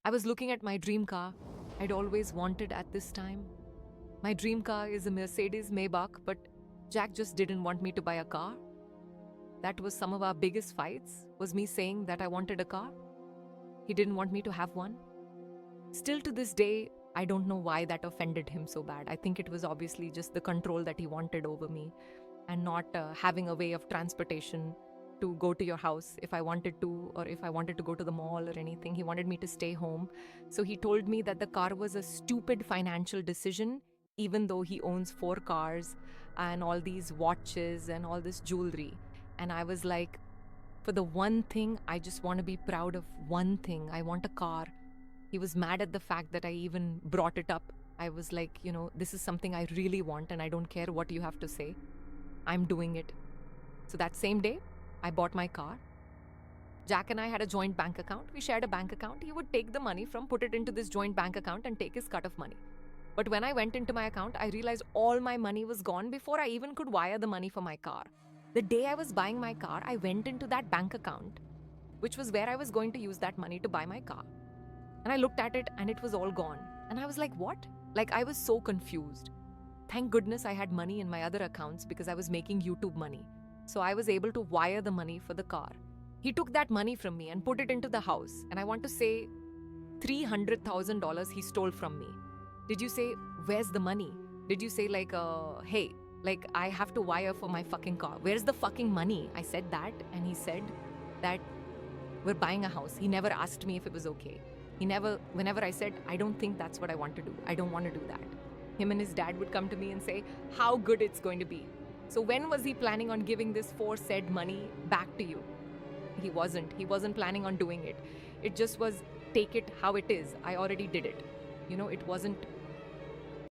I was looking at my dream car I'd always wanted at this time. My dream car is a Mercedes Maybach, but Jack just didn't want me to buy a car. That was some of our biggest fights, was me saying that I wanted a car. He didn't want me to have one. Still to this day, I don't know why that offended him so bad. I think it was obviously just the control that he wanted over me and not having a way of transportation to go to your house if I wanted to, or if I wanted to go to the mall or anything. He wanted me to stay home. So he told me that the car was a stupid financial decision, even though he owns 4 cars and all these watches and all this jewelry. And I was like, for the one thing, I just want to be proud of one thing. I want a car. He was mad at the fact that I even brought it up. I was like, this is something I really want and I don't care what you have to say. I'm doing it. So that same day, I bought my car. Jack and I had a joint bank account. We shared a bank account. He would take the money put it into this joint bank account and take his cut of money. But when I went into my account, I realized all my money was gone before I even could wire the money for my car. The day I was buying my car, I went into that bank account, which was where I was going to use that money to buy my car. And I looked at it and it was all gone. And I was like, what? Like, I was so confused. Thank goodness I had money in my other accounts because I was making YouTube money. So I was able to wire the money for the car. He took that money from me and put it into the house. And I want to say $300,000 he stole from me. Did you say, where's the money? Did you say hey, I have to wire for my fucking car. Where's the fucking money? I said that and he said that we're buying a house. He never asked me if it was okay. Whenever I said, I don't think that's what I want to do. I don't want to do that. Him and his dad would come to me and say, how good it's going to be. So when was he planning on giving this said money back to you? He wasn't. He wasn't planning on doing it. It just was, take it how it is. I already did it. It wasn't